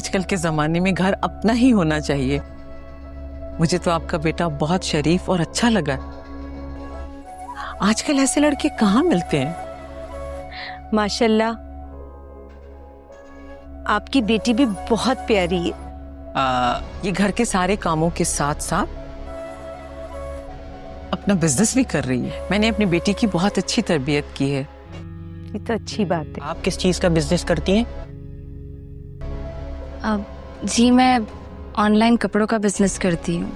आजकल के जमाने में घर अपना ही होना चाहिए। मुझे तो आपका बेटा बहुत शरीफ और अच्छा लगा। आजकल ऐसे लड़के कहाँ मिलते हैं। माशाल्लाह, आपकी बेटी भी बहुत प्यारी है। ये घर के सारे कामों के साथ साथ अपना बिजनेस भी कर रही है। मैंने अपनी बेटी की बहुत अच्छी तरबियत की है। ये तो अच्छी बात है। आप किस चीज का बिजनेस करती हैं? जी मैं ऑनलाइन कपड़ों का बिजनेस करती हूँ।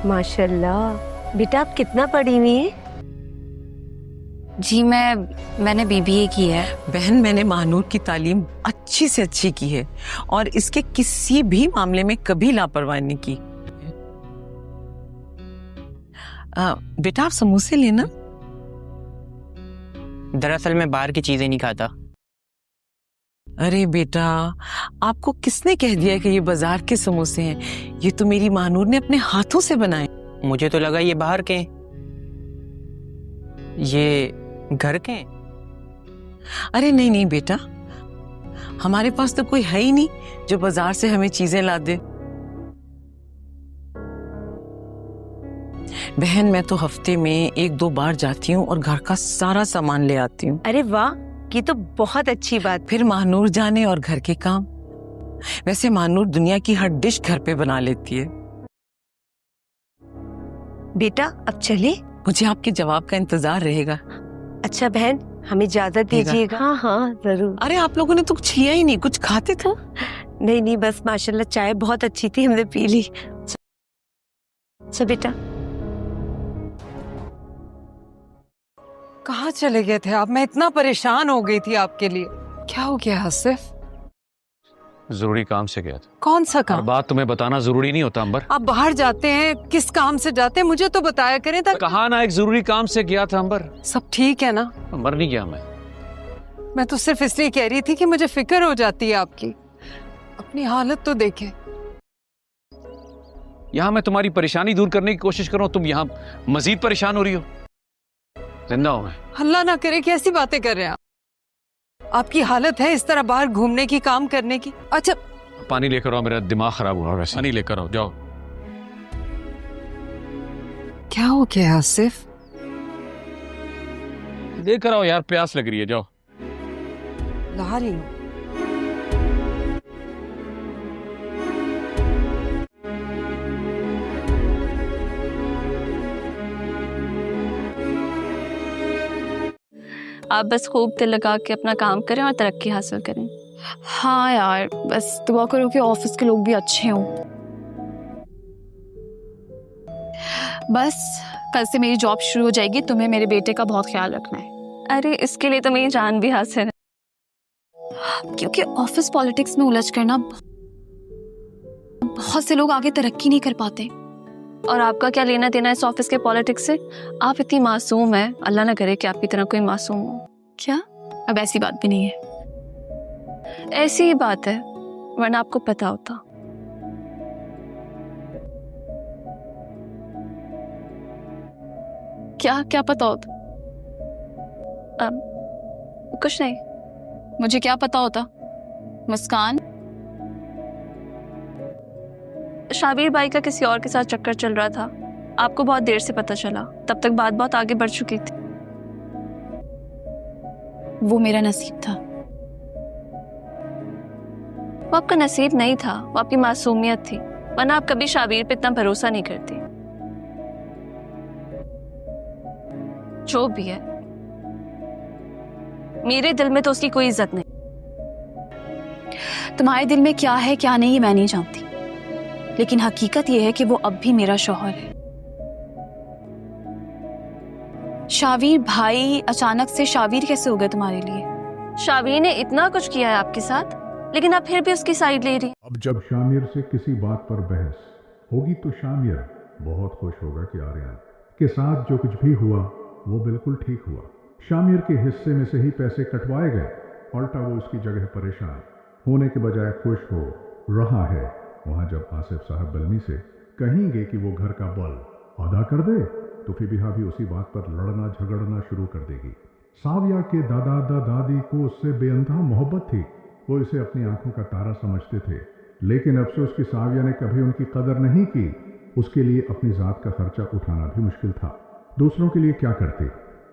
माशाल्लाह, बेटा आप कितना पढ़ी हुई है? जी मैंने बीबीए की है। बहन, मैंने महानूर की तालीम अच्छी से अच्छी की है और इसके किसी भी मामले में कभी लापरवाही नहीं की। बेटा आप समोसे लेना। दरअसल मैं बाहर की चीजें नहीं खाता। अरे बेटा, आपको किसने कह दिया कि ये बाजार के समोसे हैं? ये तो मेरी महानूर ने अपने हाथों से बनाए। मुझे तो लगा ये बाहर के हैं। ये घर के हैं? अरे नहीं नहीं बेटा, हमारे पास तो कोई है ही नहीं जो बाजार से हमें चीजें ला दे। बहन, मैं तो हफ्ते में 1-2 बार जाती हूँ और घर का सारा सामान ले आती हूँ। अरे वाह, ये तो बहुत अच्छी बात। फिर महानूर जाने और घर के काम। वैसे महानूर दुनिया की हर डिश घर पे बना लेती है। बेटा अब चले? मुझे आपके जवाब का इंतजार रहेगा। अच्छा बहन, हमें इजाजत दीजिएगा। हाँ हाँ जरूर। अरे आप लोगों ने तो कुछ लिया ही नहीं, कुछ खाते थे? नहीं नहीं, बस माशाल्लाह चाय बहुत अच्छी थी, हमने पी ली। अच्छा बेटा। कहाँ चले गए थे आप? मैं इतना परेशान हो गई थी आपके लिए। क्या हो गया आसिफ? जरूरी काम से गया था। कौन सा हर काम? बात तुम्हें बताना जरूरी नहीं होता अंबर। आप बाहर जाते हैं, किस काम से जाते हैं मुझे तो बताया करें। कहा ना, एक जरूरी काम से गया था अंबर। सब ठीक है ना? अंबर नहीं गया मैं तो सिर्फ इसलिए कह रही थी कि मुझे फिक्र हो जाती है आपकी। अपनी हालत तो देखें। यहाँ मैं तुम्हारी परेशानी दूर करने की कोशिश कर रहा हूँ, तुम यहाँ मजीद परेशान हो रही हो। जिंदा हूं मैं। अल्लाह ना करे, कैसी बातें कर रहे हैं आप? आपकी हालत है इस तरह बाहर घूमने की, काम करने की? अच्छा पानी लेकर आओ, मेरा दिमाग खराब हो रहा है वैसे। पानी लेकर आओ, जाओ। क्या हो गया आसिफ? लेकर आओ यार, प्यास लग रही है, जाओ। ला रही हूँ। आप बस खूब दिल लगा के अपना काम करें और तरक्की हासिल करें। हाँ यार, बस दुआ करो कि ऑफिस के लोग भी अच्छे हों। बस कल से मेरी जॉब शुरू हो जाएगी, तुम्हें मेरे बेटे का बहुत ख्याल रखना है। अरे इसके लिए तो मेरी जान भी हासिल है, क्योंकि ऑफिस पॉलिटिक्स में उलझ कर ना बहुत से लोग आगे तरक्की नहीं कर पाते। और आपका क्या लेना देना इस ऑफिस के पॉलिटिक्स से? आप इतनी मासूम है, अल्लाह ना करे कि आपकी तरह कोई मासूम हो। क्या? अब ऐसी बात भी नहीं है। ऐसी ही बात है, वरना आपको पता होता। क्या क्या पता होता? कुछ नहीं। मुझे क्या पता होता? मुस्कान, शाबीर भाई का किसी और के साथ चक्कर चल रहा था। आपको बहुत देर से पता चला, तब तक बात बहुत आगे बढ़ चुकी थी। वो मेरा नसीब था। वो आपका नसीब नहीं था, वो आपकी मासूमियत थी, वरना आप कभी शाबीर पे इतना भरोसा नहीं करती। जो भी है, मेरे दिल में तो उसकी कोई इज्जत नहीं। तुम्हारे दिल में क्या है क्या नहीं ये मैं नहीं जानती, लेकिन हकीकत यह है कि वो अब भी मेरा शौहर है। शावीर भाई अचानक से शावीर कैसे हो गए तुम्हारे लिए? शावीर ने इतना कुछ किया है आपके साथ, लेकिन आप फिर भी उसकी साइड ले रही। अब जब शामिर से किसी बात पर बहस होगी तो शामिर बहुत खुश होगा कि आर्यन के साथ जो कुछ भी हुआ वो बिल्कुल ठीक हुआ। शामिर के हिस्से में से ही पैसे कटवाए गए, उल्टा वो उसकी जगह परेशान होने के बजाय खुश हो रहा है। वहाँ जब आसिफ साहब बलमी से कहेंगे कि वो घर का बल अदा कर दे, तो फिबिहा भी उसी बात पर लड़ना झगड़ना शुरू कर देगी। साविया के दादा दादी को उससे बेअंतहा मोहब्बत थी, वो इसे अपनी आंखों का तारा समझते थे, लेकिन अफसोस कि साविया ने कभी उनकी कदर नहीं की। उसके लिए अपनी ज़ात का खर्चा उठाना भी मुश्किल था। दूसरों के लिए क्या करती।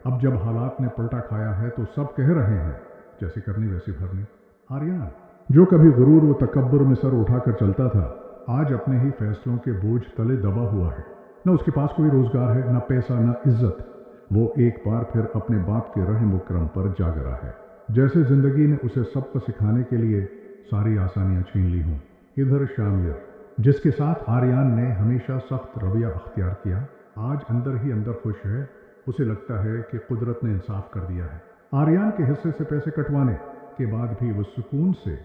अब जब हालात ने पलटा खाया है तो सब कह रहे हैं जैसे करनी वैसी भरनी। आर्यन जो कभी गुरूर व तकब्बुर में सर उठाकर चलता था, आज अपने ही फैसलों के बोझ तले दबा हुआ है। न उसके पास कोई रोजगार है, न पैसा, न इज्जत। वो एक बार फिर अपने बाप के रहम करम पर जा गिरा है। जैसे जिंदगी ने उसे सबको सिखाने के लिए सारी आसानियां छीन ली हों। इधर शामिर, जिसके साथ आर्यन ने हमेशा सख्त रवैया अख्तियार किया, आज अंदर ही अंदर खुश है। उसे लगता है कि कुदरत ने इंसाफ कर दिया है। आर्यन के हिस्से से पैसे कटवाने के बाद भी वो सुकून से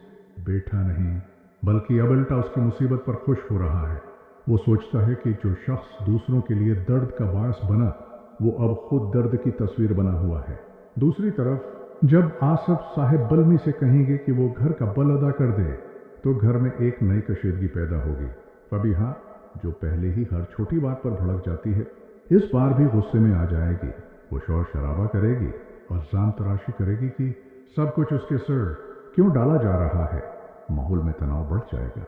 बैठा नहीं, बल्कि अब उल्टा उसकी मुसीबत पर खुश हो रहा है। वो सोचता है कि जो शख्स दूसरों के लिए दर्द का बायस बना, वो अब खुद दर्द की तस्वीर बना हुआ है। दूसरी तरफ जब आसफ साहिब बलमी से कहेंगे कि वो घर का बल अदा कर दे, तो घर में एक नई कशीदगी पैदा होगी। फबीहा, जो पहले ही हर छोटी बात पर भड़क जाती है, इस बार भी गुस्से में आ जाएगी। वो शोर शराबा करेगी और जाम तराशी करेगी कि सब कुछ उसके सिर क्यों डाला जा रहा है। माहौल में तनाव बढ़ जाएगा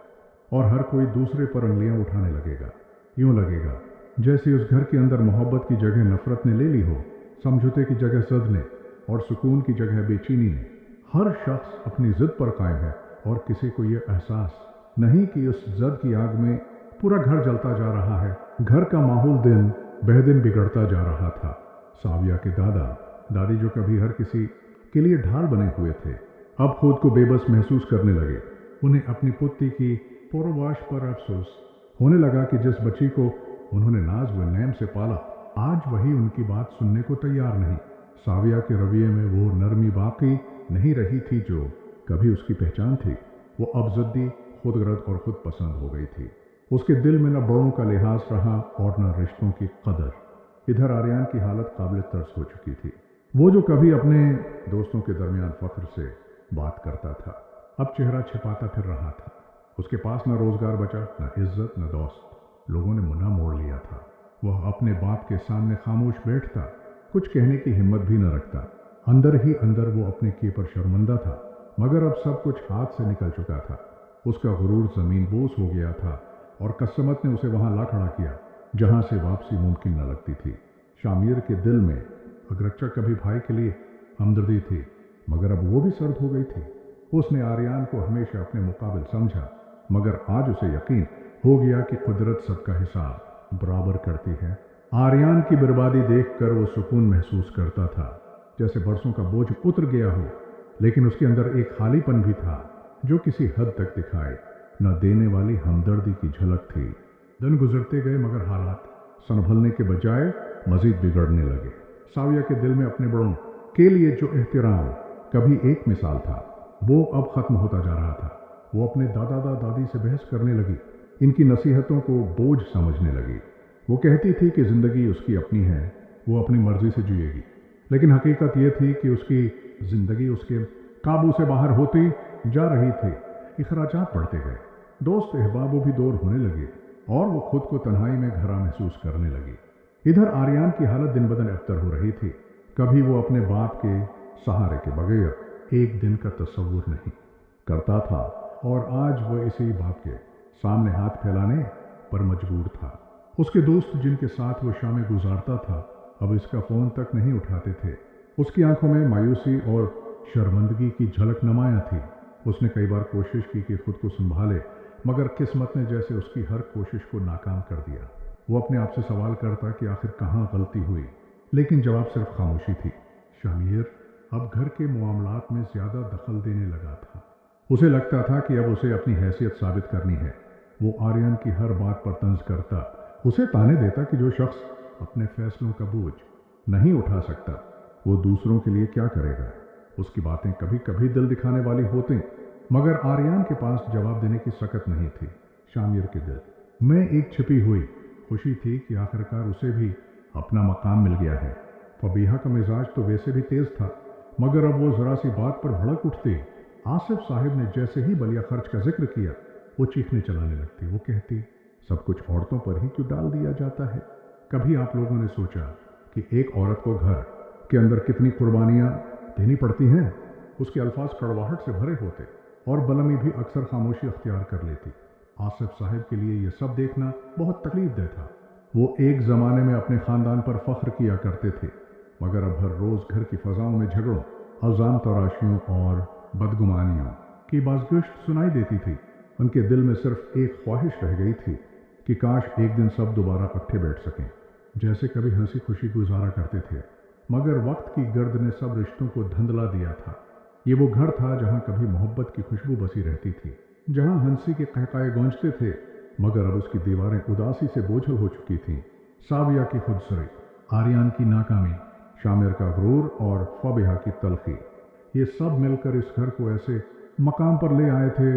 और हर कोई दूसरे पर उंगलियां उठाने लगेगा। यूं लगेगा जैसे उस घर के अंदर मोहब्बत की जगह नफरत ने ले ली हो, समझौते की जगह सद ने और सुकून की जगह बेचैनी ने। हर शख्स अपनी जिद पर कायम है और किसी को यह एहसास नहीं कि उस जिद की आग में पूरा घर जलता जा रहा है। घर का माहौल दिन बह दिन बिगड़ता जा रहा था। साविया के दादा दादी, जो कभी हर किसी के लिए ढाल बने हुए थे, अब खुद को बेबस महसूस करने लगे। उन्हें अपनी पुत्री की पूर्वाश पर अफसोस होने लगा कि जिस बच्ची को उन्होंने नाज व नैम से पाला, आज वही उनकी बात सुनने को तैयार नहीं। साविया के रवैये में वो नरमी बाकी नहीं रही थी जो कभी उसकी पहचान थी। वो अब जद्दी, खुदगर्ज और खुद पसंद हो गई थी। उसके दिल में न बड़ों का लिहाज रहा और न रिश्तों की कदर। इधर आर्यन की हालत काबिल तर्स हो चुकी थी। वो जो कभी अपने दोस्तों के दरमियान फख्र से बात करता था, अब चेहरा छिपाता फिर रहा था। उसके पास न रोजगार बचा, न इज्जत, न दोस्त। लोगों ने मुन्ना मोड़ लिया था। वह अपने बाप के सामने खामोश बैठता, कुछ कहने की हिम्मत भी न रखता। अंदर ही अंदर वो अपने किए पर शर्मिंदा था, मगर अब सब कुछ हाथ से निकल चुका था। उसका गुरूर जमीन बोस हो गया था और कसमत ने उसे वहां ला खड़ा किया जहां से वापसी मुमकिन न लगती थी। शामिर के दिल में अगरच्चा कभी भाई के लिए हमदर्दी थी, मगर अब वो भी सर्द हो गई थी। उसने आर्यन को हमेशा अपने मुकाबिल समझा, मगर आज उसे यकीन हो गया कि कुदरत सबका हिसाब बराबर करती है। आर्यन की बर्बादी देखकर वो सुकून महसूस करता था, जैसे बरसों का बोझ उतर गया हो, लेकिन उसके अंदर एक खालीपन भी था जो किसी हद तक दिखाए न देने वाली हमदर्दी की झलक थी। दिन गुजरते गए, मगर हालात संभलने के बजाय मजीद बिगड़ने लगे। साविया के दिल में अपने बड़ों के लिए जो एहतराम कभी एक मिसाल था, वो अब खत्म होता जा रहा था। वो अपने दादा दादी से बहस करने लगी, इनकी नसीहतों को बोझ समझने लगी। वो कहती थी कि जिंदगी उसकी अपनी है, वो अपनी मर्जी से जिएगी, लेकिन हकीकत ये थी कि उसकी जिंदगी उसके काबू से बाहर होती जा रही थी। इखराजात बढ़ते गए, दोस्त अहबाब भी दूर होने लगे और वो खुद को तन्हाई में घरा महसूस करने लगी। इधर आर्यन की हालत दिन बदन अबतर हो रही थी। कभी वो अपने बाप के सहारे के बगैर एक दिन का तस्वुर नहीं करता था और आज वो इसी बाप के सामने हाथ फैलाने पर मजबूर था। उसके दोस्त जिनके साथ वो शामें गुजारता था, अब इसका फोन तक नहीं उठाते थे। उसकी आंखों में मायूसी और शर्मिंदगी की झलक नुमाया थी। उसने कई बार कोशिश की कि खुद को संभाले, मगर किस्मत ने जैसे उसकी हर कोशिश को नाकाम कर दिया। वो अपने आप से सवाल करता कि आखिर कहाँ गलती हुई, लेकिन जवाब सिर्फ खामोशी थी। शामिर अब घर के मामलात में ज्यादा दखल देने लगा था। उसे लगता था कि अब उसे अपनी हैसियत साबित करनी है। वो आर्यन की हर बात पर तंज करता, उसे ताने देता कि जो शख्स अपने फैसलों का बोझ नहीं उठा सकता, वो दूसरों के लिए क्या करेगा। उसकी बातें कभी कभी दिल दिखाने वाली होती, मगर आर्यन के पास जवाब देने की सकत नहीं थी। शामिर के दिल में एक छिपी हुई खुशी थी कि आखिरकार उसे भी अपना मकाम मिल गया है। फबीहा का मिजाज तो वैसे भी तेज था, मगर अब वो जरा सी बात पर भड़क उठती। आसिफ साहिब ने जैसे ही बलिया खर्च का जिक्र किया, वो चीखने चलाने लगती। वो कहती, सब कुछ औरतों पर ही क्यों डाल दिया जाता है। कभी आप लोगों ने सोचा कि एक औरत को घर के अंदर कितनी कुर्बानियां देनी पड़ती हैं। उसके अल्फाज कड़वाहट से भरे होते और बलमी भी अक्सर खामोशी अख्तियार कर लेती। आसिफ साहब के लिए ये सब देखना बहुत तकलीफदेह था। वो एक ज़माने में अपने ख़ानदान पर फ़ख्र किया करते थे, मगर अब हर रोज़ घर की फ़ज़ाओं में झगड़ों, अज़ाम तराशियों और बदगुमानियों की बाज़गश्त सुनाई देती थी। उनके दिल में सिर्फ एक ख्वाहिश रह गई थी कि काश एक दिन सब दोबारा इकट्ठे बैठ सकें, जैसे कभी हंसी खुशी गुजारा करते थे। मगर वक्त की गर्द ने सब रिश्तों को धंधला दिया था। ये वो घर था जहाँ कभी मोहब्बत की खुशबू बसी रहती थी, जहाँ हंसी के कहकाए गूंजते थे, मगर अब उसकी दीवारें उदासी से बोझल हो चुकी थीं। साविया की खुदसरी, आर्यान की नाकामी, शामिर का गुरूर और फबिहा की तलखी, ये सब मिलकर इस घर को ऐसे मकाम पर ले आए थे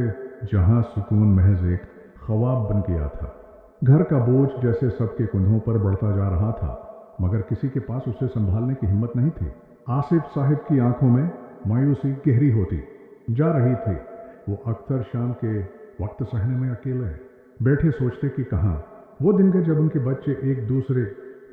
जहाँ सुकून महज एक ख्वाब बन गया था। घर का बोझ जैसे सबके कंधों पर बढ़ता जा रहा था, मगर किसी के पास उसे संभालने की हिम्मत नहीं थी। आसिफ साहिब की आंखों में मायूसी गहरी होती जा रही थी। वो अक्सर शाम के वक्त सहने में अकेले बैठे सोचते कि कहाँ वो दिन गए जब उनके बच्चे एक दूसरे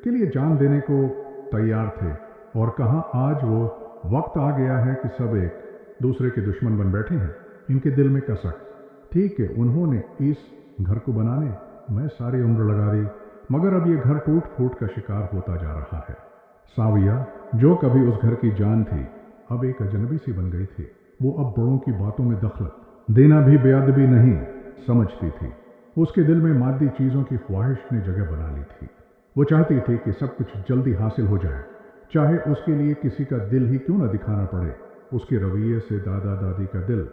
के लिए जान देने को तैयार थे, और कहाँ आज वो वक्त आ गया है कि सब एक दूसरे के दुश्मन बन बैठे हैं। इनके दिल में कसक थी कि उन्होंने इस घर को बनाने में सारी उम्र लगा दी, मगर अब ये घर टूट फूट का शिकार होता जा रहा है। साविया, जो कभी उस घर की जान थी, अब एक अजनबी सी बन गई थी। वो अब बड़ों की बातों में दखलत देना भी बेअदबी नहीं समझती थी। उसके दिल में मादी चीज़ों की ख्वाहिश ने जगह बना ली थी। वो चाहती थी कि सब कुछ जल्दी हासिल हो जाए, चाहे उसके लिए किसी का दिल ही क्यों न दिखाना पड़े। उसके रवैये से दादा दादी का दिल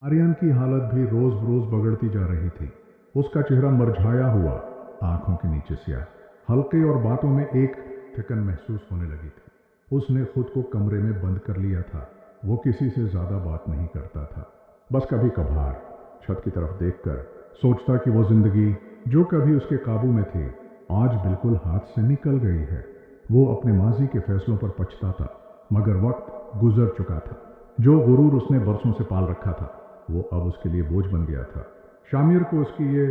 आर्यन की हालत भी रोज रोज बिगड़ती जा रही थी। उसका चेहरा मरझाया हुआ, आंखों के नीचे स्याह, हल्के और बातों में एक थकन महसूस होने लगी थी। उसने खुद को कमरे में बंद कर लिया था। वो किसी से ज्यादा बात नहीं करता था, बस कभी कभार छत की तरफ देखकर सोचता कि वो जिंदगी जो कभी उसके काबू में थी आज बिल्कुल हाथ से निकल गई है। वो अपने माजी के फैसलों पर पछताता, मगर वक्त गुजर चुका था। जो गुरूर उसने बरसों से पाल रखा था वो अब उसके लिए बोझ बन गया था। शामिर को उसकी ये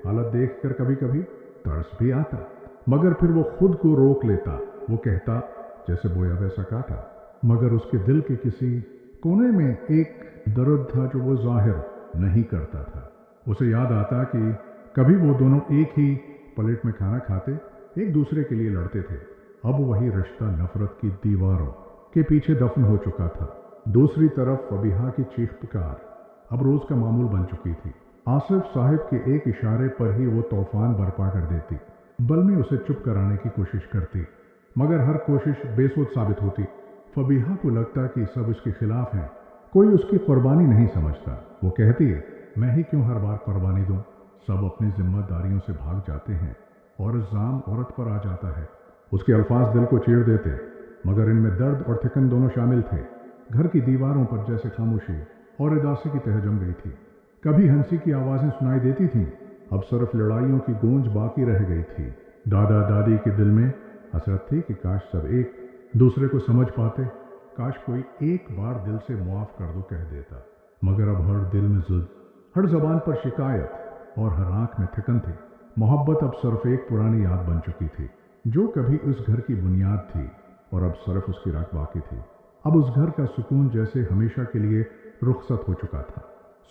हालत देखकर कभी कभी तरस भी आता, मगर फिर वो खुद को रोक लेता। वो कहता जैसे बोया वैसा काटा, मगर उसके दिल के किसी कोने में एक दर्द था जो वो जाहिर नहीं करता था। उसे याद आता कि कभी वो दोनों एक ही प्लेट में खाना खाते, एक दूसरे के लिए लड़ते थे। अब वही रिश्ता नफरत की दीवारों के पीछे दफन हो चुका था। दूसरी तरफ फबीहा की चीख पुकार अब रोज का मामूल बन चुकी थी। आसिफ साहिब के एक इशारे पर ही वो तूफान बर्पा कर देती। बलमी उसे चुप कराने की कोशिश करती, मगर हर कोशिश बेसुध साबित होती। फबीहा को लगता कि सब उसके खिलाफ हैं, कोई उसकी कुर्बानी नहीं समझता। वो कहती है मैं ही क्यों हर बार कुर्बानी दूं, सब अपनी जिम्मेदारियों से भाग जाते हैं और इल्जाम औरत पर आ जाता है। उसके अल्फाज दिल को चीर देते, मगर इनमें दर्द और थिकन दोनों शामिल थे। घर की दीवारों पर जैसे खामोशी और उदासी की तह जम गई थी। कभी हंसी की आवाजें सुनाई देती थीं, अब सिर्फ लड़ाइयों की गूंज बाकी रह गई थी। दादा दादी के दिल में हसरत थी कि काश सब एक दूसरे को समझ पाते, काश कोई एक बार दिल से मुआफ कर दो कह देता। मगर अब हर दिल में जिद, हर जबान पर शिकायत और हर आंख में थिकन थी। मोहब्बत अब सिर्फ एक पुरानी याद बन चुकी थी जो कभी उस घर की बुनियाद थी, और अब सिर्फ उसकी राख बाकी थी। अब उस घर का सुकून जैसे हमेशा के लिए रुखसत हो चुका था।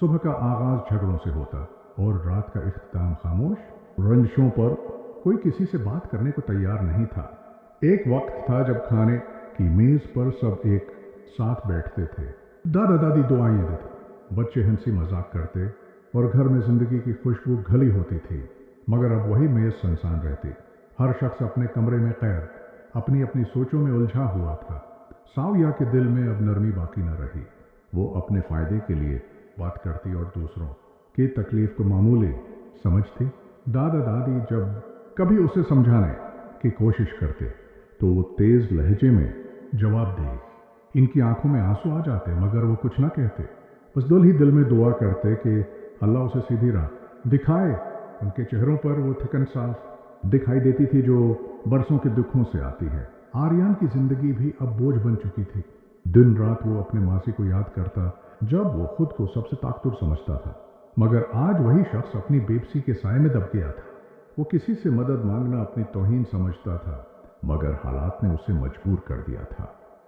सुबह का आगाज झगड़ों से होता और रात का इख्तिताम खामोश रंजिशों पर। कोई किसी से बात करने को तैयार नहीं था। एक वक्त था जब खाने की मेज पर सब एक साथ बैठते थे। दादा दादी दुआएं देते, बच्चे हंसी मजाक करते और घर में जिंदगी की खुशबू घली होती थी। मगर अब वही मेज सुनसान रहती। हर शख्स अपने कमरे में कैद, अपनी अपनी सोचों में उलझा हुआ था। साविया के दिल में अब नरमी बाकी न रही। वो अपने फायदे के लिए बात करती और दूसरों की तकलीफ को मामूली समझती। दादा दादी जब कभी उसे समझाने की कोशिश करते तो वो तेज लहजे में जवाब दे। इनकी आंखों में आंसू आ जाते, मगर वो कुछ ना कहते, बस दिल ही दिल में दुआ करते कि अल्लाह उसे सीधी राह दिखाए। उनके चेहरों पर वो थिकन साफ दिखाई देती थी जो बरसों के दुखों से आती है। आर्यन की जिंदगी भी अब बोझ बन चुकी थी। दिन रात वो अपने मासी को याद करता जब वो खुद को सबसे ताकतवर समझता था, मगर आज वही शख्स अपनी बेबसी के साए में दब गया था। वो किसी से मदद मांगना अपनी तौहीन समझता था। मगर हालात ने उसे मजबूर कर दिया था।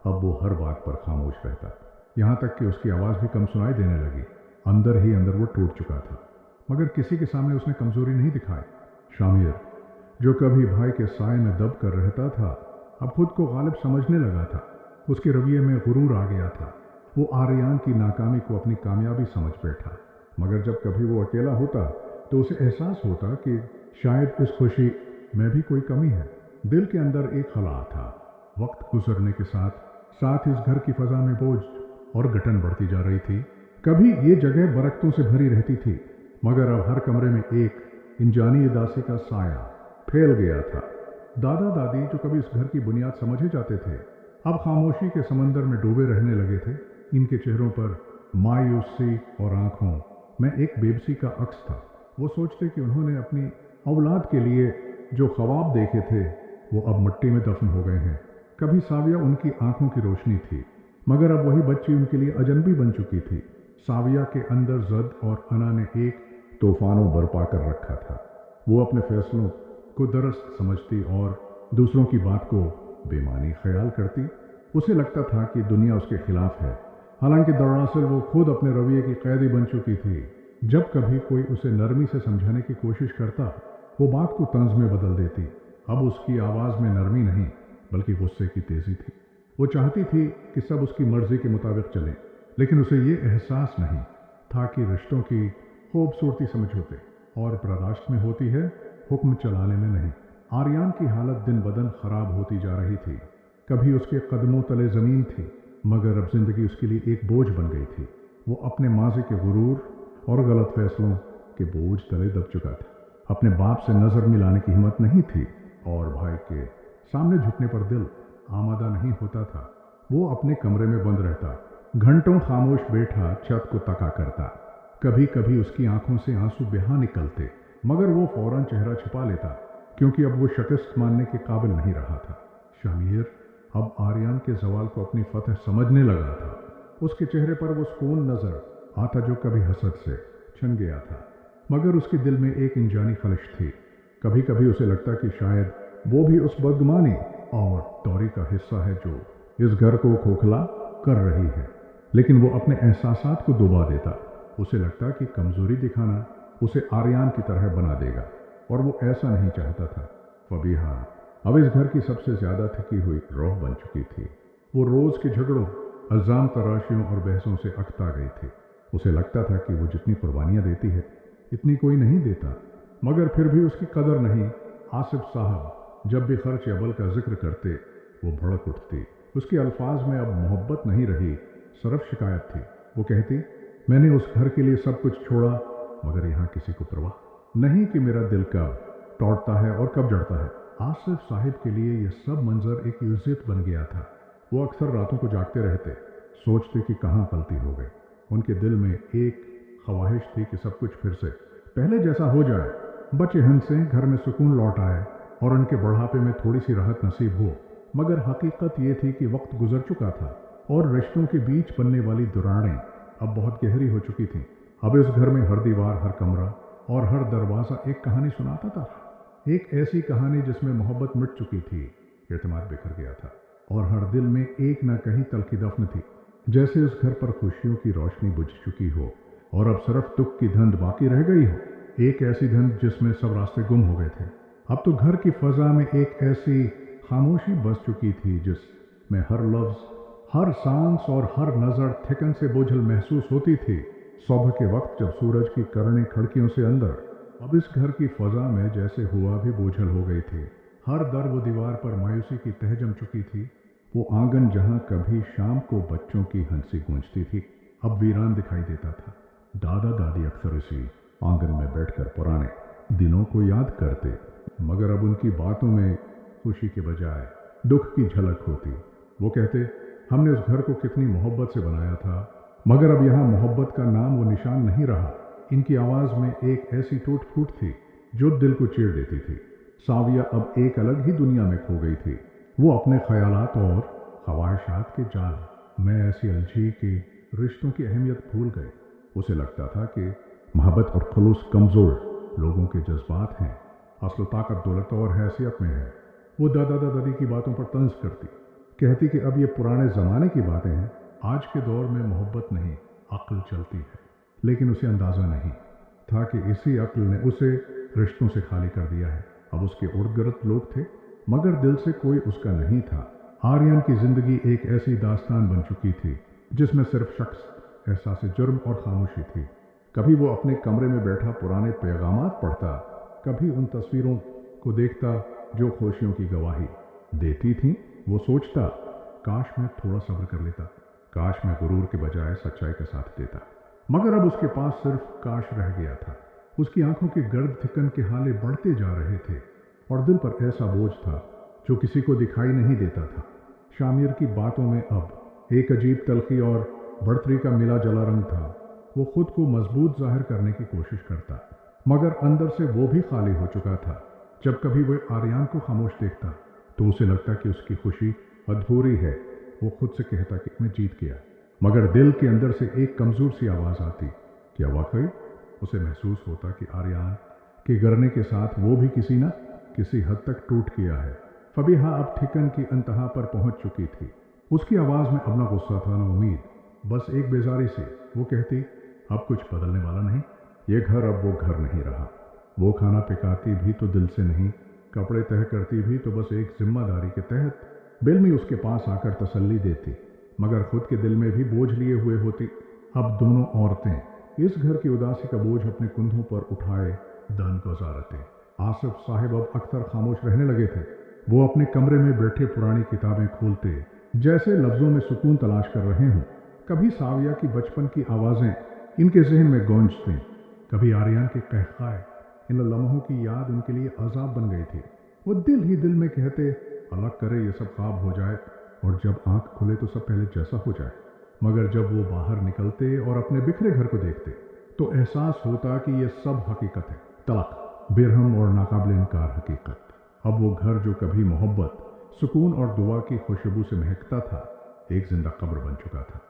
अब वो हर बात पर खामोश रहता, यहाँ तक कि उसकी आवाज़ भी कम सुनाई देने लगी। अंदर ही अंदर वो टूट चुका था, मगर किसी के सामने उसने कमजोरी नहीं दिखाई। शामिर, जो कभी भाई के साए में दब कर रहता था, अब खुद को गालिब समझने लगा था। उसके रवैये में गुरूर आ गया था। वो आर्यान की नाकामी को अपनी कामयाबी समझ बैठा, मगर जब कभी वो अकेला होता तो उसे एहसास होता कि शायद इस खुशी में भी कोई कमी है। दिल के अंदर एक खला था। वक्त गुजरने के साथ साथ इस घर की फजा में बोझ और घटन बढ़ती जा रही थी। कभी ये जगह बरकतों से भरी रहती थी, मगर अब हर कमरे में एक इंजानी उदासी का साया फैल गया था। दादा दादी, जो कभी इस घर की बुनियाद समझे जाते थे, अब खामोशी के समंदर में डूबे रहने लगे थे। इनके चेहरों पर मायूसी और आंखों में एक बेबसी का अक्स था। वो सोचते कि उन्होंने अपनी औलाद के लिए जो ख्वाब देखे थे वो अब मिट्टी में दफन हो गए हैं। कभी साविया उनकी आंखों की रोशनी थी, मगर अब वही बच्ची उनके लिए अजनबी बन चुकी थी। साविया के अंदर जद और अना ने एक तूफानों बरपा कर रखा था। वो अपने फैसलों को दुरुस्त समझती और दूसरों की बात को बेमानी ख्याल करती। उसे लगता था कि दुनिया उसके खिलाफ है, हालांकि दरअसल वो खुद अपने रवैये की कैदी बन चुकी थी। जब कभी कोई उसे नरमी से समझाने की कोशिश करता, वो बात को तंज में बदल देती। अब उसकी आवाज़ में नरमी नहीं, बल्कि गुस्से की तेजी थी। वो चाहती थी कि सब उसकी मर्जी के मुताबिक चले, लेकिन उसे ये एहसास नहीं था कि रिश्तों की खूबसूरती समझौते और बर्दाश्त में होती है, हुक्म चलाने में नहीं। आर्यान की हालत दिन बदन खराब होती जा रही थी। कभी उसके कदमों तले ज़मीन थी, मगर अब जिंदगी उसके लिए एक बोझ बन गई थी। वो अपने माजी के गुरूर और गलत फैसलों के बोझ तले दब चुका था। अपने बाप से नज़र मिलाने की हिम्मत नहीं थी और भाई के सामने झुकने पर दिल आमादा नहीं होता था। वो अपने कमरे में बंद रहता, घंटों खामोश बैठा छत को तका करता। कभी कभी उसकी आंखों से आंसू बेहा निकलते, मगर वो फौरन चेहरा छिपा लेता, क्योंकि अब वो शिकस्त मानने के काबिल नहीं रहा था। शामिर अब आर्यान के जवाल को अपनी फतह समझने लगा था। उसके चेहरे पर वो सुकून नजर आता जो कभी हसद से छन गया था, मगर उसके दिल में एक इंजानी खलिश थी। कभी कभी उसे लगता कि शायद वो भी उस बदगुमानी और दौरी का हिस्सा है जो इस घर को खोखला कर रही है, लेकिन वो अपने एहसासात को डुबा देता। उसे लगता कि कमजोरी दिखाना उसे आर्यान की तरह बना देगा, और वो ऐसा नहीं चाहता था। फबीहा अब इस घर की सबसे ज्यादा थकी हुई रूह बन चुकी थी। वो रोज के झगड़ों, अल्जाम तराशियों और बहसों से अकता गई थी। उसे लगता था कि वो जितनी कुर्बानियां देती है इतनी कोई नहीं देता, मगर फिर भी उसकी कदर नहीं। आसिफ साहब जब भी खर्च अबल का जिक्र करते वो भड़क उठती। उसके अल्फाज में अब मोहब्बत नहीं रही, सिर्फ शिकायत थी। वो कहती, मैंने उस घर के लिए सब कुछ छोड़ा, मगर यहाँ किसी को परवाह नहीं कि मेरा दिल कब टूटता है और कब जड़ता है। आसिफ साहिब के लिए यह सब मंजर एक इज्जत बन गया था। वो अक्सर रातों को जागते रहते, सोचते कि कहाँ गलती हो गई। उनके दिल में एक ख्वाहिश थी कि सब कुछ फिर से पहले जैसा हो जाए, बच्चे हंसे, घर में सुकून लौट आए और उनके बुढ़ापे में थोड़ी सी राहत नसीब हो। मगर हकीकत ये थी कि वक्त गुजर चुका था और रिश्तों के बीच बनने वाली दुराड़ें अब बहुत गहरी हो चुकी थीं। अब इस घर में हर दीवार, हर कमरा और हर दरवाज़ा एक कहानी सुनाता था। एक ऐसी कहानी जिसमें मोहब्बत मिट चुकी थी, एतमाद बिखर गया था और हर दिल में एक न कहीं तलखी दफन थी। जैसे इस घर पर खुशियों की रोशनी बुझ चुकी हो और अब सिर्फ दुख की धुंध बाकी रह गई हो। एक ऐसी धुंध जिसमें सब रास्ते गुम हो गए थे। अब तो घर की फजा में एक ऐसी खामोशी बस चुकी थी जिसमें हर लफ्ज, हर सांस और हर नजर थिकन से बोझल महसूस होती थी। सुबह के वक्त जब सूरज की किरणें खिड़कियों से अंदर, अब इस घर की फजा में जैसे हुआ भी बोझल हो गई थी। हर दर व दीवार पर मायूसी की तह जम चुकी थी। वो आंगन जहां कभी शाम को बच्चों की हंसी गूंजती थी, अब वीरान दिखाई देता था। दादा दादी अक्सर इसी आंगन में बैठकर पुराने दिनों को याद करते, मगर अब उनकी बातों में खुशी के बजाय दुख की झलक होती। वो कहते, हमने उस घर को कितनी मोहब्बत से बनाया था, मगर अब यहाँ मोहब्बत का नाम वो निशान नहीं रहा। इनकी आवाज़ में एक ऐसी टूट फूट थी जो दिल को चीर देती थी। साविया अब एक अलग ही दुनिया में खो गई थी। वो अपने ख्यालात और ख्वाहिशात के जाल में ऐसी अलझी कि रिश्तों की अहमियत भूल गए। उसे लगता था कि मोहब्बत और खुलूस कमज़ोर लोगों के जज्बात हैं, असल ताकत दौलत और हैसियत में है। वो दादा दादी की बातों पर तंज करती, कहती कि अब ये पुराने ज़माने की बातें हैं, आज के दौर में मोहब्बत नहीं अक्ल चलती है। लेकिन उसे अंदाज़ा नहीं था कि इसी अक्ल ने उसे रिश्तों से खाली कर दिया है। अब उसके उर्द-गिर्द लोग थे, मगर दिल से कोई उसका नहीं था। आर्यन की जिंदगी एक ऐसी दास्तान बन चुकी थी जिसमें सिर्फ शख्स, एहसास जुर्म और खामोशी थी। कभी वो अपने कमरे में बैठा पुराने पैगामात पढ़ता, कभी उन तस्वीरों को देखता जो खुशियों की गवाही देती थीं। वो सोचता, काश मैं थोड़ा सब्र कर लेता, काश मैं गुरूर के बजाय सच्चाई का साथ देता। मगर अब उसके पास सिर्फ काश रह गया था। उसकी आंखों के गर्द थिकन के हाले बढ़ते जा रहे थे और दिल पर ऐसा बोझ था जो किसी को दिखाई नहीं देता था। शामिर की बातों में अब एक अजीब तलखी और बढ़तरी का मिला जला रंग था। वो खुद को मजबूत जाहिर करने की कोशिश करता, मगर अंदर से वो भी खाली हो चुका था। जब कभी वह आर्यन को खामोश देखता तो उसे लगता कि उसकी खुशी अधूरी है। वो खुद से कहता कि मैं जीत गया, मगर दिल के अंदर से एक कमजोर सी आवाज आती। क्या वाकई उसे महसूस होता कि आर्यन के गिरने के साथ वो भी किसी न किसी हद तक टूट गया है। फबीहा अब ठिकन की अंतहा पर पहुंच चुकी थी। उसकी आवाज में अब न गुस्सा था न उम्मीद, बस एक बेजारी से। वो कहती, अब कुछ बदलने वाला नहीं, ये घर अब वो घर नहीं रहा। वो खाना पकाती भी तो दिल से नहीं, कपड़े तह करती भी तो बस एक जिम्मेदारी के तहत। बिल्मी उसके पास आकर तसल्ली देती, मगर खुद के दिल में भी बोझ लिए हुए होती। अब दोनों औरतें इस घर की उदासी का बोझ अपने कंधों पर उठाए दन गुजारते। आसिफ साहिब अब अक्सर खामोश रहने लगे थे। वो अपने कमरे में बैठे पुरानी किताबें खोलते, जैसे लफ्जों में सुकून तलाश कर रहे हों। कभी साविया की बचपन की आवाजें इनके जहन में गूंजती, कभी आर्यन के कहकाए। इन लम्हों की याद उनके लिए अजाब बन गई थी। वो दिल ही दिल में कहते, अल्लाह करे ये सब ख्वाब हो जाए और जब आंख खुले तो सब पहले जैसा हो जाए। मगर जब वो बाहर निकलते और अपने बिखरे घर को देखते तो एहसास होता कि ये सब हकीकत है, तलख, बेरहम और नाकाबिल इनकार हकीकत। अब वो घर जो कभी मोहब्बत, सुकून और दुआ की खुशबू से महकता था, एक जिंदा कब्र बन चुका था।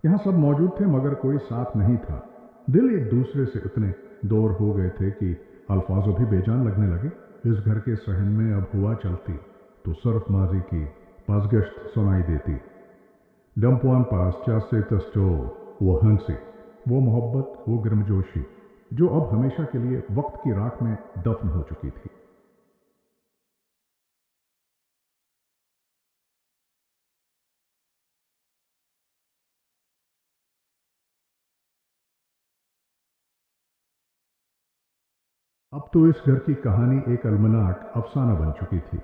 यहाँ सब मौजूद थे मगर कोई साथ नहीं था। दिल एक दूसरे से इतने दूर हो गए थे कि अल्फाजों भी बेजान लगने लगे। इस घर के सहन में अब हुआ चलती तो सिर्फ माजी की पासगश्त सुनाई देती। डम्पुआन पास चासे तस्टो, वो हंसी, वो मोहब्बत, वो गर्मजोशी जो अब हमेशा के लिए वक्त की राख में दफन हो चुकी थी। अब तो इस घर की कहानी एक अलमनाक अफसाना बन चुकी थी।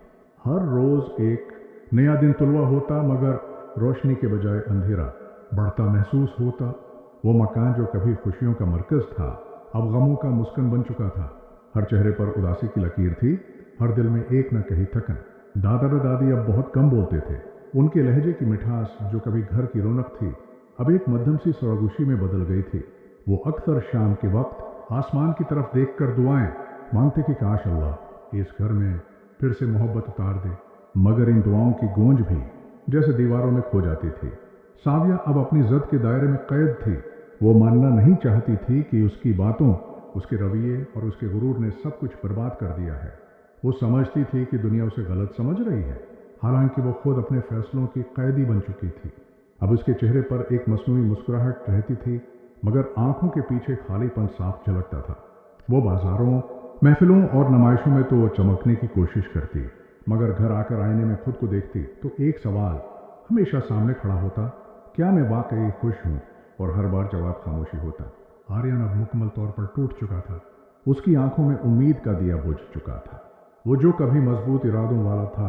हर रोज एक नया दिन तुलवा होता, मगर रोशनी के बजाय अंधेरा बढ़ता महसूस होता। वो मकान जो कभी खुशियों का मरकज था, अब गमों का मुस्कन बन चुका था। हर चेहरे पर उदासी की लकीर थी, हर दिल में एक न कही थकन। दादा दादी अब बहुत कम बोलते थे। उनके लहजे की मिठास जो कभी घर की रौनक थी, अब एक मध्यम सी सरगोशी में बदल गई थी। वो अक्सर शाम के वक्त आसमान की तरफ देखकर दुआएं मांगते कि काश अल्लाह इस घर में फिर से मोहब्बत उतार दे। मगर इन दुआओं की गूंज भी जैसे दीवारों में खो जाती थी। साविया अब अपनी जद के दायरे में कैद थी। वो मानना नहीं चाहती थी कि उसकी बातों, उसके रवैये और उसके गुरूर ने सब कुछ बर्बाद कर दिया है। वो समझती थी कि दुनिया उसे गलत समझ रही है, हालांकि वो खुद अपने फैसलों की कैदी बन चुकी थी। अब उसके चेहरे पर एक मसनूई मुस्कुराहट रहती थी, मगर आंखों के पीछे खालीपन साफ झलकता था। वो बाजारों, महफिलों और नुमाइशों में तो चमकने की कोशिश करती, मगर घर आकर आईने में खुद को देखती तो एक सवाल हमेशा सामने खड़ा होता, क्या मैं वाकई खुश हूँ? और हर बार जवाब खामोशी होता। आर्यन अब मुकम्मल तौर पर टूट चुका था। उसकी आंखों में उम्मीद का दिया बुझ चुका था। वो जो कभी मजबूत इरादों वाला था,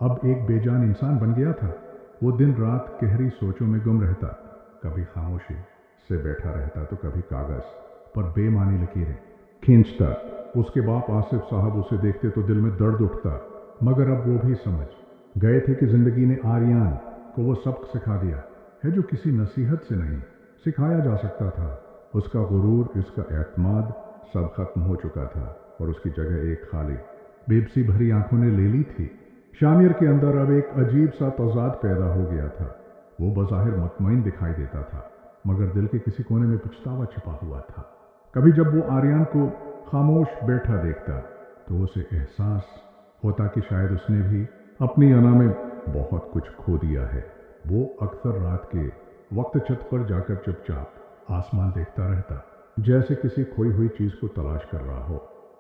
अब एक बेजान इंसान बन गया था। वो दिन रात गहरी सोचों में गुम रहता, कभी खामोशी से बैठा रहता तो कभी कागज पर बेमानी लकीरें खींचता। उसके बाप आसिफ साहब उसे देखते तो दिल में दर्द उठता, मगर अब वो भी समझ गए थे कि जिंदगी ने आर्यन को वो सबक सिखा दिया है जो किसी नसीहत से नहीं सिखाया जा सकता था। उसका गुरूर, इसका एतमाद सब खत्म हो चुका था और उसकी जगह एक खाली बेबसी भरी आंखों ने ले ली थी। शामिर के अंदर अब एक अजीब सा तजाद पैदा हो गया था। वो बज़ाहिर मुतमईन दिखाई देता था, मगर दिल के किसी कोने में पछतावा छिपा हुआ था। कभी जब वो आर्यन को खामोश बैठा देखता तो उसे एहसास होता कि शायद उसने भी अपनी अना में बहुत कुछ खो दिया है। वो अक्सर रात के वक्त छत पर जाकर चुपचाप आसमान देखता रहता, जैसे किसी खोई हुई चीज को तलाश कर रहा हो।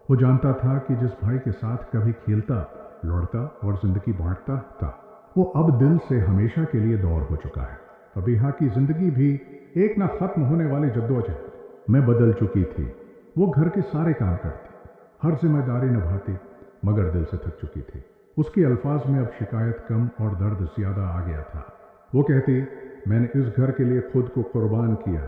वो जानता था कि जिस भाई के साथ कभी खेलता, लौटता और जिंदगी बांटता था, वो अब दिल से हमेशा के लिए दूर हो चुका है। फबीहा की जिंदगी भी एक ना खत्म होने वाली जद्दोजहद में बदल चुकी थी। वो घर के सारे काम करती, हर जिम्मेदारी निभाती, मगर दिल से थक चुकी थी। उसके अल्फाज में अब शिकायत कम और दर्द ज्यादा आ गया था। वो कहती, मैंने इस घर के लिए खुद को कुर्बान किया,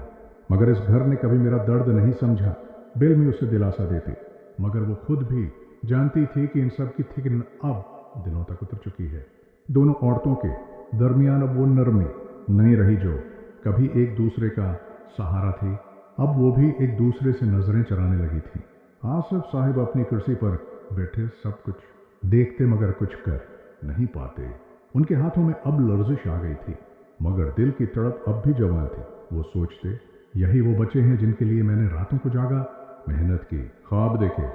मगर इस घर ने कभी मेरा दर्द नहीं समझा। बिल्मी उसे दिलासा देती, मगर वो खुद भी जानती थी कि इन सब की थिकन अब दिलों तक उतर चुकी है। दोनों औरतों के दरमियान अब वो नरमी नहीं रही जो कभी एक दूसरे का सहारा थी। अब वो भी एक दूसरे से नजरें चराने लगी थी। आसिफ साहिब अपनी कुर्सी पर बैठे सब कुछ देखते, मगर कुछ कर नहीं पाते। उनके हाथों में अब लर्जिश आ गई थी, मगर दिल की तड़प अब भी जवान थी। वो सोचते, यही वो बच्चे हैं जिनके लिए मैंने रातों को जागा, मेहनत की, ख्वाब देखे।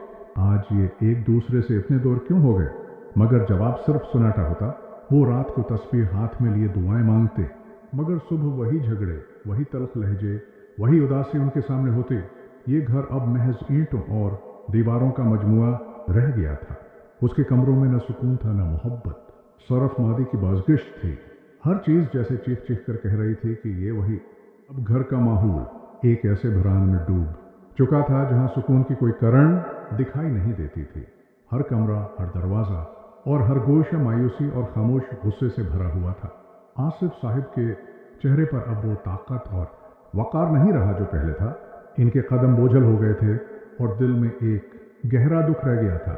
आज ये एक दूसरे से इतने दूर क्यों हो गए? मगर जवाब सिर्फ सुनाटा होता। वो रात को तस्बीह हाथ में लिए दुआएं मांगते, मगर सुबह वही झगड़े, वही तल्ख लहजे, वही उदासी उनके सामने होती। ये घर अब महज ईंटों और दीवारों का मजमुआ रह गया था। उसके कमरों में न सुकून था, न मोहब्बत। सरफ मादी की बाज़गिश्त थी। हर चीज जैसे चीख चीख कर कह रही थी कि ये वही। अब घर का माहौल एक ऐसे भरान में डूब चुका था जहां सुकून की कोई करण दिखाई नहीं देती थी। हर कमरा, हर दरवाजा और हर गोशा मायूसी और खामोश गुस्से से भरा हुआ था। आसिफ साहिब के चेहरे पर अब वो ताकत और वकार नहीं रहा जो पहले था। इनके कदम बोझल हो गए थे और दिल में एक गहरा दुख रह गया था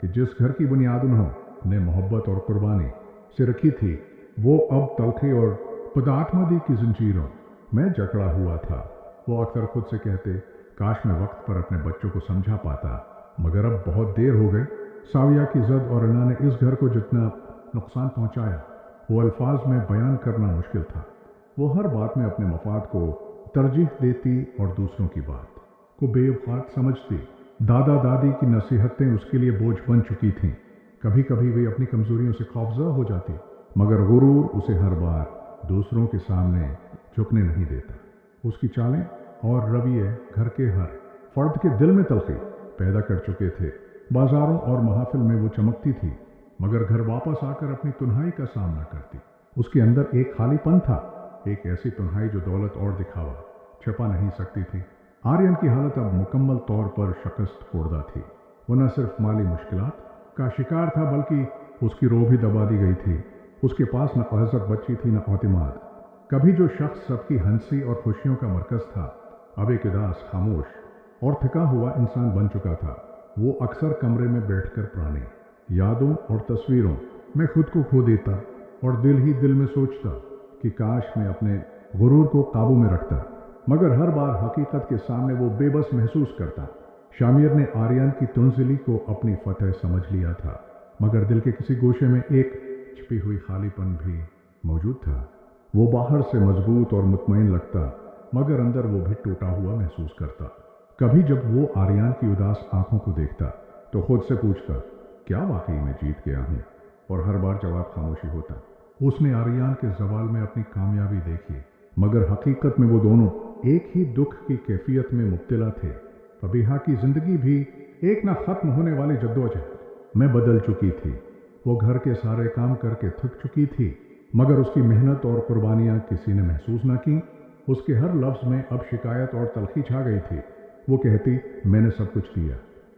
कि जिस घर की बुनियाद उन्होंने मोहब्बत और कुर्बानी से रखी थी, वो अब तलखी और पदात्मदी की जंजीरों में जकड़ा हुआ था। वो अक्सर खुद से कहते, काश मैं वक्त पर अपने बच्चों को समझा पाता, मगर अब बहुत देर हो गई। साविया की जद और इना ने इस घर को जितना नुकसान पहुंचाया, वो अल्फाज में बयान करना मुश्किल था। वो हर बात में अपने मफाद को तरजीह देती और दूसरों की बात को बेवफात समझती। दादा दादी की नसीहतें उसके लिए बोझ बन चुकी थीं। कभी कभी वे अपनी कमजोरियों से खौफज़दा हो जाती, मगर गुरूर उसे हर बार दूसरों के सामने झुकने नहीं देता। उसकी चालें और रवैये घर के हर फर्द के दिल में तलखी पैदा कर चुके थे। बाजारों और महफिल में वो चमकती थी, मगर घर वापस आकर अपनी तुन्हाई का सामना करती। उसके अंदर एक खालीपन था, एक ऐसी तुन्हाई जो दौलत और दिखावा छिपा नहीं सकती थी। आर्यन की हालत अब मुकम्मल तौर पर शिकस्त खोर्दा थी। वो न सिर्फ माली मुश्किलात का शिकार था, बल्कि उसकी रोह भी दबा दी गई थी। उसके पास न अज़त बच्ची थी, न औतिमाद। कभी जो शख्स सबकी हंसी और खुशियों का मरकज था, अब एक उदास, खामोश और थका हुआ इंसान बन चुका था। वो अक्सर कमरे में बैठकर पुरानी यादों और तस्वीरों में खुद को खो देता और दिल ही दिल में सोचता कि काश मैं अपने गुरूर को काबू में रखता, मगर हर बार हकीकत के सामने वो बेबस महसूस करता। शामिर ने आर्यन की तुनजिली को अपनी फतह समझ लिया था, मगर दिल के किसी गोशे में एक छिपी हुई खालीपन भी मौजूद था। वो बाहर से मजबूत और मुतमईन लगता, मगर अंदर वो भी टूटा हुआ महसूस करता। कभी जब वो आर्यन की उदास आंखों को देखता तो खुद से पूछता, क्या वाकई में जीत गया हूं? और हर बार जवाब खामोशी होता। उसने आर्यन के जवाल में अपनी कामयाबी देखी, मगर हकीकत में वो दोनों एक ही दुख की कैफियत में मुब्तला थे। फबीहा की जिंदगी भी एक ना खत्म होने वाली जद्दोजहद में बदल चुकी थी। वो घर के सारे काम करके थक चुकी थी, मगर उसकी मेहनत और कुर्बानियां किसी ने महसूस न की। उसके हर लफ्ज में अब शिकायत और तलखी छा गई थी। वो कहती, मैंने सब कुछ दिया,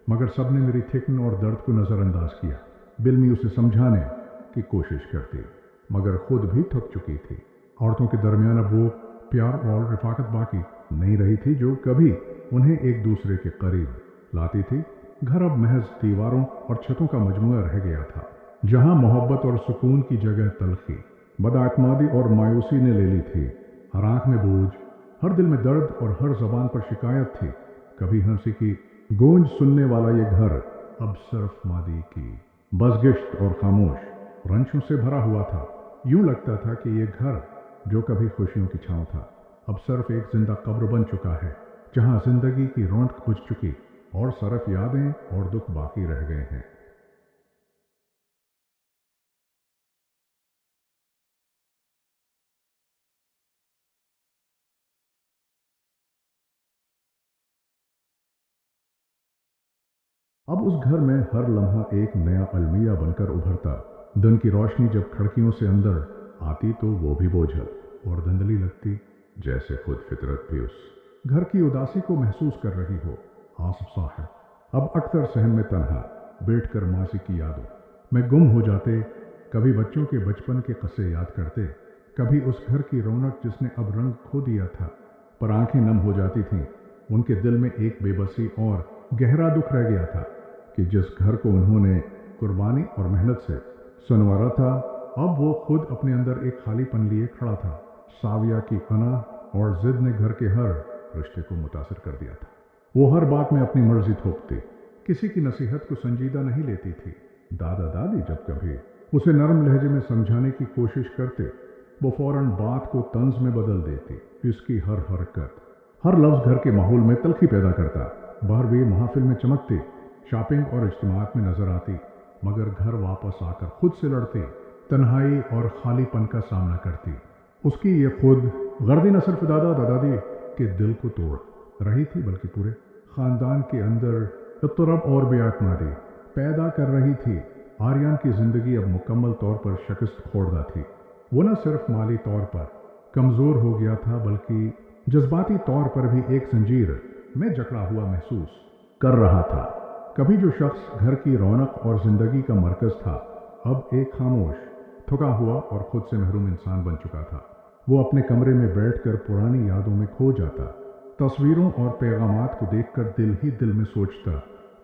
मगर सबने मेरी थिकन और दर्द को नज़रअंदाज किया। बिल्मी उसे समझाने की कोशिश करती, मगर खुद भी थक चुकी थी। औरतों के दरमियान अब वो प्यार और रफाकत बाकी नहीं रही थी जो कभी उन्हें एक दूसरे के करीब लाती थी। घर अब महज दीवारों और छतों का मजमुआ रह गया था, जहां मोहब्बत और सुकून की जगह तलखी, बदआतमादी और मायूसी ने ले ली थी। हर आंख में बोझ, हर दिल में दर्द और हर जबान पर शिकायत थी। कभी हंसी की गूंज सुनने वाला ये घर अब सिर्फ मादी की बज़गिश्त और खामोश रंशों से भरा हुआ था। यूं लगता था कि ये घर जो कभी खुशियों की छांव था, अब सिर्फ एक जिंदा कब्र बन चुका है, जहां जिंदगी की रौनक बुझ चुकी और सिर्फ यादें और दुख बाकी रह गए हैं। अब उस घर में हर लम्हा एक नया अलमिया बनकर उभरता। दिन की रोशनी जब खिड़कियों से अंदर आती तो वो भी बोझल और धुंधली लगती, जैसे खुद फितरत भी उस घर की उदासी को महसूस कर रही हो। आसिफ साहब अब अक्सर सहन में तन्हा बैठकर मासी की यादों में गुम हो जाते। कभी बच्चों के बचपन के किस्से याद करते, कभी उस घर की रौनक जिसने अब रंग खो दिया था, पर आंखें नम हो जाती थीं। उनके दिल में एक बेबसी और गहरा दुख रह गया था कि जिस घर को उन्होंने कुर्बानी और मेहनत से संवारा था, अब वो खुद अपने अंदर एक खालीपन लिए खड़ा था। साविया की अना और जिद ने घर के हर रिश्ते को मुतासिर कर दिया था। वो हर बात में अपनी मर्जी थोपती, किसी की नसीहत को संजीदा नहीं लेती थी। दादा दादी जब कभी उसे नरम लहजे में समझाने की कोशिश करते, वो फौरन बात को तंज में बदल देती। इसकी हर हरकत, हर लफ्ज घर के माहौल में तलखी पैदा करता। 12वीं महफिल में चमकती, शॉपिंग और इज्तिमात में नजर आती, मगर घर वापस आकर खुद से लड़ती, तन्हाई और खालीपन का सामना करती। उसकी ये खुद गर्दी न सिर्फ दादा दादी के दिल को तोड़ रही थी, बल्कि पूरे खानदान के अंदर इत्तराब और बेआतमादी पैदा कर रही थी। आर्यन की जिंदगी अब मुकम्मल तौर पर शिकस्त खोड़दा थी। वो न सिर्फ माली तौर पर कमजोर हो गया था, बल्कि जज्बाती तौर पर भी एक जंजीर में जकड़ा हुआ महसूस कर रहा था। कभी जो शख्स घर की रौनक और जिंदगी का मरकज था, अब एक खामोश, थका हुआ और खुद से महरूम इंसान बन चुका था। वो अपने कमरे में बैठकर पुरानी यादों में खो जाता, तस्वीरों और पैगामात को देखकर दिल ही दिल में सोचता,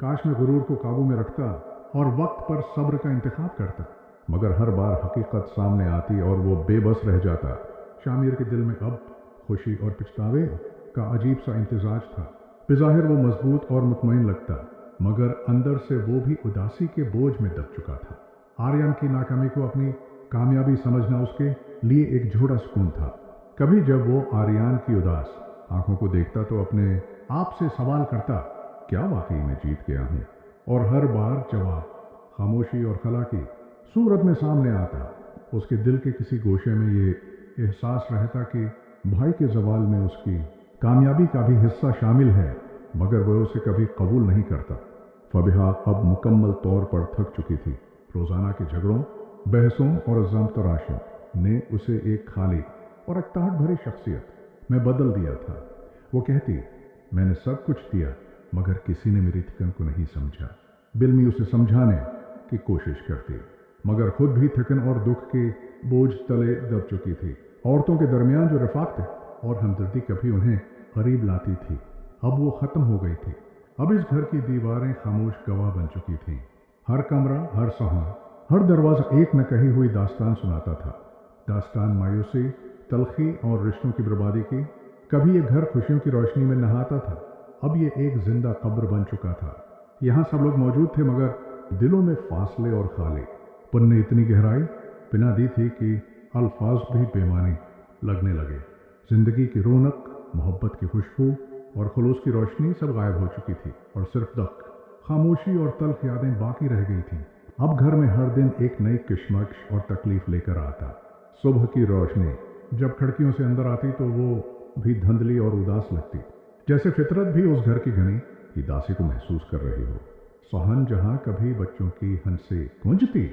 काश मैं गुरूर को काबू में रखता और वक्त पर सब्र का इंतखाब करता। मगर हर बार हकीकत सामने आती और वो बेबस रह जाता। शामिर के दिल में अब खुशी और पछतावे का अजीब सा इम्तिजाज था। बेज़ाहिर वो मजबूत और मुतमईन लगता, मगर अंदर से वो भी उदासी के बोझ में दब चुका था। आर्यन की नाकामी को अपनी कामयाबी समझना उसके लिए एक झोड़ा सुकून था। कभी जब वो आर्यन की उदास आंखों को देखता तो अपने आप से सवाल करता, क्या वाकई में जीत गया हूं? और हर बार जवाब खामोशी और खला की सूरत में सामने आता। उसके दिल के किसी गोशे में ये एहसास रहता कि भाई के जवाल में उसकी कामयाबी का भी हिस्सा शामिल है, मगर वह उसे कभी कबूल नहीं करता। फबिहा अब मुकम्मल तौर पर थक चुकी थी। रोजाना के झगड़ों, बहसों और जम तराशों ने उसे एक खाली और अकताहट भरी शख्सियत में बदल दिया था। वो कहती, मैंने सब कुछ दिया, मगर किसी ने मेरी थकन को नहीं समझा। बिल्मी उसे समझाने की कोशिश करती, मगर खुद भी थकन और दुख के बोझ तले दब चुकी थी। औरतों के दरमियान जो रफ़ाक़त और हमदर्दी कभी उन्हें करीब लाती थी, अब वो ख़त्म हो गई थी। अब इस घर की दीवारें खामोश गवाह बन चुकी थीं। हर कमरा, हर सहान, हर दरवाज़ा एक न कही हुई दास्तान सुनाता था। दास्तान मायूसी, तलखी और रिश्तों की बर्बादी की। कभी ये घर खुशियों की रोशनी में नहाता था, अब ये एक जिंदा कब्र बन चुका था। यहाँ सब लोग मौजूद थे, मगर दिलों में फासले और खाली। पुन ने इतनी गहराई बिना दी थी कि अल्फाज भी बेमानी लगने लगे। जिंदगी की रौनक, मोहब्बत की खुशबू और खुलूस की रोशनी सब गायब हो चुकी थी, और सिर्फ दक, खामोशी और तल्ख यादें बाकी रह गई थीं। अब घर में हर दिन एक नई किश्मकश और तकलीफ लेकर आता। सुबह की रोशनी जब खिड़कियों से अंदर आती तो वो भी धुंधली और उदास लगती, जैसे फितरत भी उस घर की घनी उदासी को महसूस कर रही हो। सोहन जहां कभी बच्चों की हंसे गूंजती,